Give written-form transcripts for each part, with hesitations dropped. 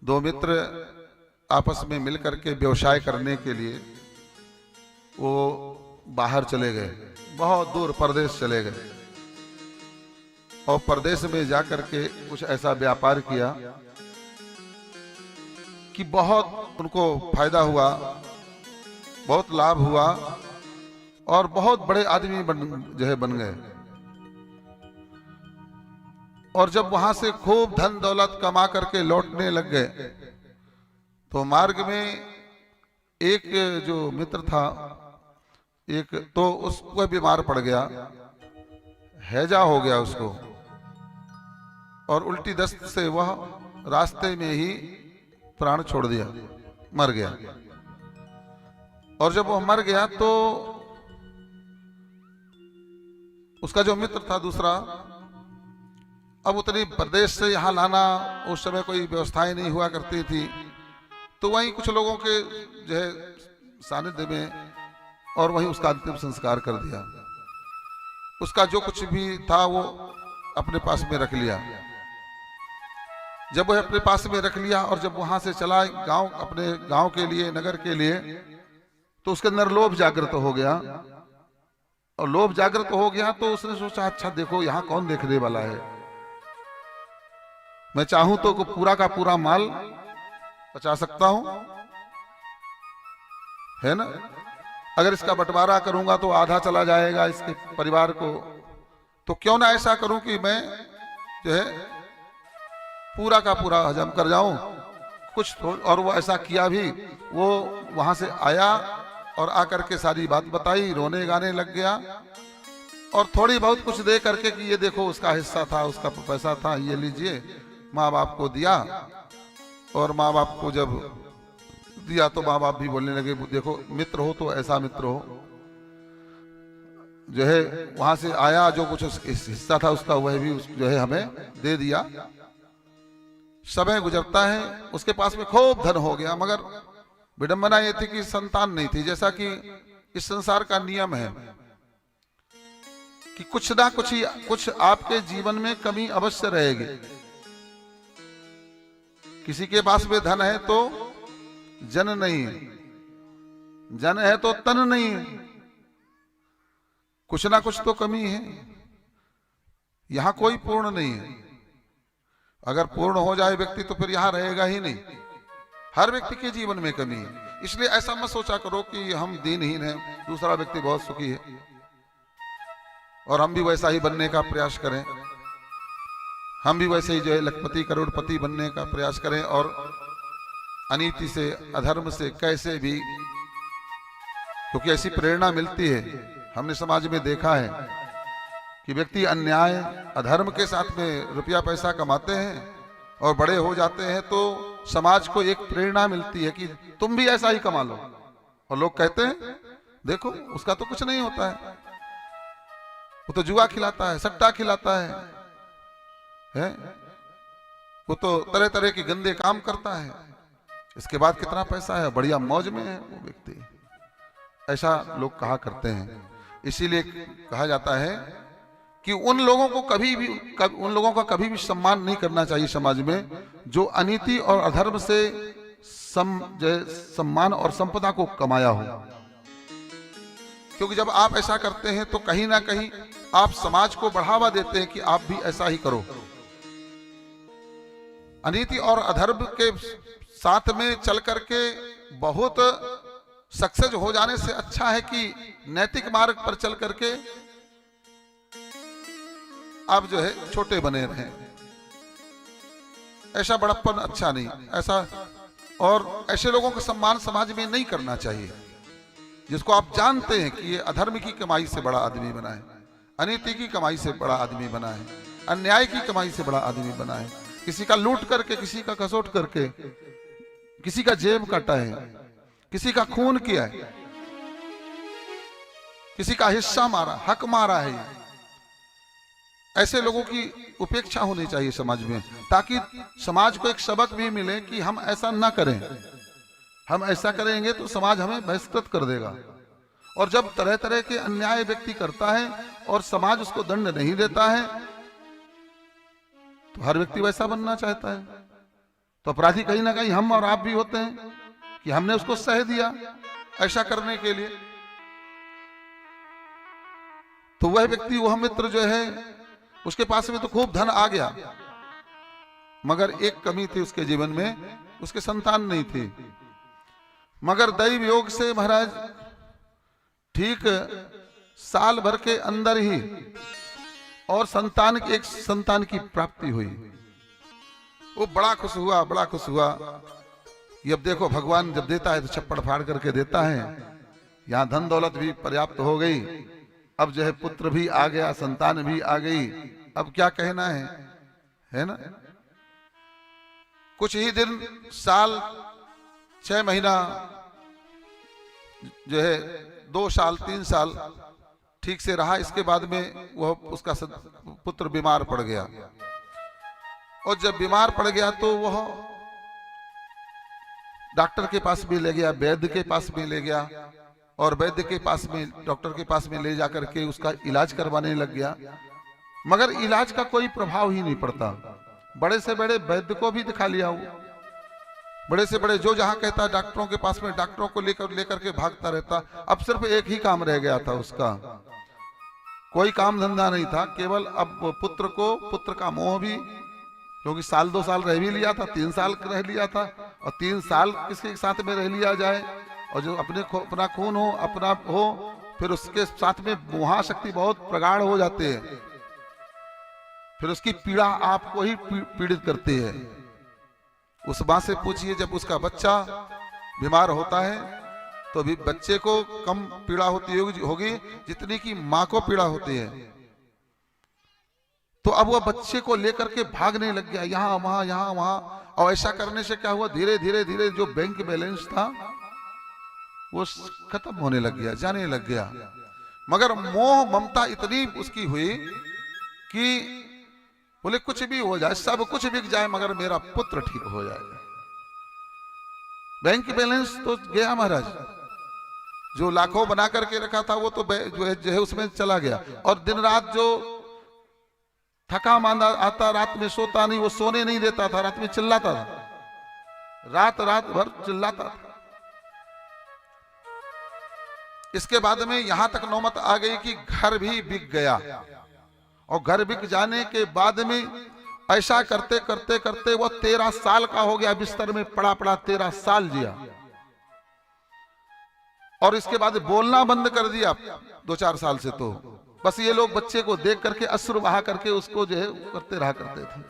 दो मित्र आपस में मिल करके व्यवसाय करने के लिए वो बाहर चले गए, बहुत दूर परदेश चले गए और परदेश में जाकर के कुछ ऐसा व्यापार किया कि बहुत उनको फायदा हुआ, बहुत लाभ हुआ और बहुत बड़े आदमी बन गए। और जब वहां से खूब धन दौलत कमा करके लौटने लग गए तो मार्ग में एक जो मित्र था, एक तो उसको बीमार पड़ गया, हैजा हो गया उसको, और उल्टी दस्त से वह रास्ते में ही प्राण छोड़ दिया, मर गया। और जब वह मर गया तो उसका जो मित्र था दूसरा, अब उतनी प्रदेश से यहाँ लाना, उस समय कोई व्यवस्थाएं नहीं हुआ करती थी, तो वहीं कुछ लोगों के जो है सानिध्य में और वहीं उसका अंतिम संस्कार कर दिया। उसका जो कुछ भी था वो अपने पास में रख लिया। जब वह अपने पास में रख लिया और जब वहां से चला गांव, अपने गांव के लिए, नगर के लिए, तो उसके अंदर लोभ जागृत हो गया। और लोभ जागृत हो गया तो उसने सोचा, अच्छा देखो यहाँ कौन देखने वाला है, मैं चाहूं तो पूरा का पूरा माल बचा सकता हूं, है ना। अगर इसका बंटवारा करूंगा तो आधा चला जाएगा इसके परिवार को, तो क्यों ना ऐसा करूं कि मैं जो है पूरा का पूरा हजम कर जाऊं कुछ। और वो ऐसा किया भी। वो वहां से आया और आकर के सारी बात बताई, रोने गाने लग गया और थोड़ी बहुत कुछ दे करके कि ये देखो उसका हिस्सा था, उसका पैसा था, ये लीजिए, माँ बाप को दिया। और माँ बाप को जब दिया तो माँ बाप भी बोलने लगे, देखो मित्र हो तो ऐसा मित्र हो, जो है वहां से आया, जो कुछ हिस्सा था उसका वह भी जो है हमें दे दिया। समय गुजरता है, उसके पास में खूब धन हो गया, मगर विडंबना ये थी कि संतान नहीं थी। जैसा कि इस संसार का नियम है कि कुछ ना कुछ आपके जीवन में कमी अवश्य रहेगी। किसी के पास में धन है तो जन नहीं, जन है तो तन नहीं, कुछ ना कुछ तो कमी है। यहां कोई पूर्ण नहीं है। अगर पूर्ण हो जाए व्यक्ति तो फिर यहां रहेगा ही नहीं। हर व्यक्ति के जीवन में कमी है। इसलिए ऐसा मत सोचा करो कि हम दीनहीन हैं, दूसरा व्यक्ति बहुत सुखी है और हम भी वैसा ही बनने का प्रयास करें, हम भी वैसे ही जो है लखपति करोड़पति बनने का प्रयास करें और अनीति से, अधर्म से कैसे भी, क्योंकि ऐसी प्रेरणा मिलती है। हमने समाज में देखा है कि व्यक्ति अन्याय, अधर्म के साथ में रुपया पैसा कमाते हैं और बड़े हो जाते हैं तो समाज को एक प्रेरणा मिलती है कि तुम भी ऐसा ही कमा लो। और लोग कहते हैं देखो उसका तो कुछ नहीं होता है, वो तो जुआ खिलाता है, सट्टा खिलाता है? वो तो तरह तरह के गंदे काम करता है, इसके बाद कितना पैसा है, बढ़िया मौज में है वो व्यक्ति। ऐसा लोग कहा करते हैं। इसीलिए कहा जाता है कि उन लोगों का कभी भी सम्मान नहीं करना चाहिए समाज में जो अनीति और अधर्म से सम्मान और संपदा को कमाया हो। क्योंकि जब आप ऐसा करते हैं तो कहीं ना कहीं आप समाज को बढ़ावा देते हैं कि आप भी ऐसा ही करो। अनीति और अधर्म के साथ में चल करके बहुत सक्सेस हो जाने से अच्छा है कि नैतिक मार्ग पर चल करके आप जो है छोटे बने रहें। ऐसा बड़प्पन अच्छा नहीं, ऐसा और ऐसे लोगों का सम्मान समाज में नहीं करना चाहिए जिसको आप जानते हैं कि ये अधर्म की कमाई से बड़ा आदमी बना है, अनीति की कमाई से बड़ा आदमी बना है, अन्याय की कमाई से बड़ा आदमी बना है, किसी का लूट करके, किसी का कसोट करके, किसी का जेब काटा है, किसी का खून किया है, किसी का हिस्सा मारा, हक मारा है। ऐसे लोगों की उपेक्षा होनी चाहिए समाज में, ताकि समाज को एक सबक भी मिले कि हम ऐसा ना करें। हम ऐसा करेंगे तो समाज हमें बहिष्कृत कर देगा। और जब तरह तरह के अन्याय व्यक्ति करता है और समाज उसको दंड नहीं देता है तो हर व्यक्ति वैसा बनना चाहता है। तो अपराधी कहीं ना कहीं हम और आप भी होते हैं कि हमने उसको सह दिया ऐसा करने के लिए। तो वह व्यक्ति, वह मित्र जो है, उसके पास में तो खूब धन आ गया, मगर एक कमी थी उसके जीवन में, उसके संतान नहीं थी। मगर दैव योग से महाराज ठीक साल भर के अंदर ही और एक संतान की प्राप्ति हुई। वो बड़ा खुश हुआ, बड़ा खुश हुआ। ये अब देखो, भगवान जब देता है तो छप्पड़ फाड़ करके देता है। यहाँ धन दौलत भी पर्याप्त हो गई, अब जो है पुत्र भी आ गया, संतान भी आ गई, अब क्या कहना है ना। कुछ ही दिन, साल, 6 महीना, जो है 2 साल 3 साल ठीक से रहा। इसके बाद में वह उसका पुत्र बीमार पड़ गया, और जब बीमार पड़ गया तो वह डॉक्टर के पास भी ले गया, वैद्य के पास भी ले गया, और वैद्य के पास में, डॉक्टर के पास में ले जाकर के उसका इलाज करवाने लग गया। मगर इलाज का कोई प्रभाव ही नहीं पड़ता। बड़े से बड़े वैद्य को भी दिखा लिया, वो बड़े से बड़े जो जहां कहता है डॉक्टरों के पास में, डॉक्टरों को लेकर के भागता रहता। अब सिर्फ एक ही काम रह गया था उसका, कोई काम धंधा नहीं था, केवल अब पुत्र का मोह भी, क्योंकि साल 2 साल रह भी लिया था, 3 साल रह लिया था, और 3 साल किसके साथ में रह लिया जाए, और जो अपना खून हो, अपना हो, फिर उसके साथ में मोहाशक्ति बहुत प्रगाढ़ हो जाते हैं, फिर उसकी पीड़ा आपको ही पीड़ित करती है। उस माँ से पूछिए, जब उसका बच्चा बीमार होता है तो भी बच्चे को कम पीड़ा होती होगी जितनी की माँ को पीड़ा होती है। तो अब वह बच्चे को लेकर के भागने लग गया, यहाँ वहां, और ऐसा करने से क्या हुआ, धीरे धीरे जो बैंक बैलेंस था वो खत्म होने लग गया, जाने लग गया। मगर मोह ममता इतनी उसकी हुई कि बोले कुछ भी हो जाए, सब कुछ बिक जाए, मगर मेरा पुत्र ठीक हो जाएगा। बैंक बैलेंस तो गया महाराज, जो लाखों बना करके रखा था वो तो जो है उसमें चला गया। और दिन रात जो थका मांदा आता, रात में सोता नहीं, वो सोने नहीं देता था, रात में चिल्लाता था, रात भर चिल्लाता था। इसके बाद में यहां तक नौबत आ गई कि घर भी बिक गया, और घर बिक जाने के बाद में ऐसा करते करते वो 13 साल का हो गया, बिस्तर में पड़ा 13 साल जिया, और इसके बाद बोलना बंद कर दिया 2-4 साल से। तो बस ये लोग बच्चे को देख करके अश्रु बहा करके उसको जो है करते रहा करते थे।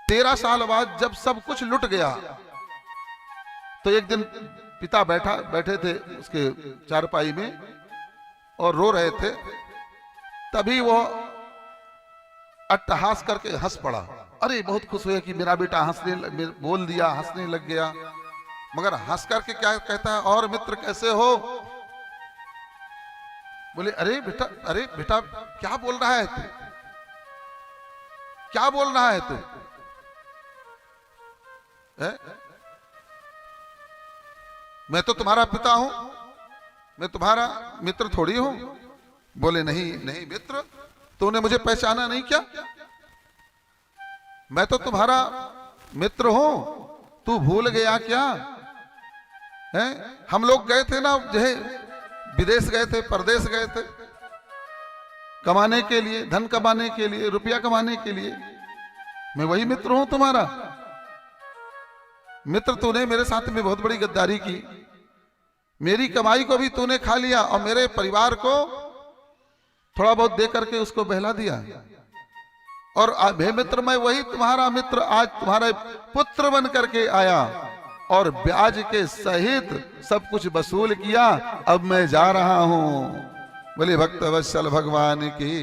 13 साल बाद जब सब कुछ लुट गया, तो एक दिन पिता बैठे थे उसके चारपाई में और रो रहे थे, तभी वो अट्टहास करके हंस पड़ा। अरे बहुत खुश हुए कि मेरा बेटा बोल दिया, हंसने लग गया। मगर हंस करके क्या कहता है, और मित्र कैसे हो? बोले अरे बेटा क्या बोल रहा है तू, क्या बोल रहा है तू? मैं तो तुम्हारा पिता हूं, मैं तुम्हारा मित्र थोड़ी हूं। बोले नहीं मित्र, तूने मुझे पहचाना नहीं क्या? मैं तो तुम्हारा मित्र हूं, तू भूल गया क्या? हम लोग गए थे ना, जो है विदेश गए थे, परदेश गए थे कमाने के लिए, धन कमाने के लिए, रुपया कमाने के लिए। मैं वही मित्र हूं तुम्हारा। मित्र, तूने मेरे साथ में बहुत बड़ी गद्दारी की, मेरी कमाई को भी तूने खा लिया, और मेरे परिवार को थोड़ा बहुत दे करके उसको बहला दिया। और हे मित्र, मैं वही तुम्हारा मित्र आज तुम्हारे पुत्र बन करके आया, और ब्याज के सहित सब कुछ वसूल किया। अब मैं जा रहा हूं। बोले भक्त वत्सल भगवान की।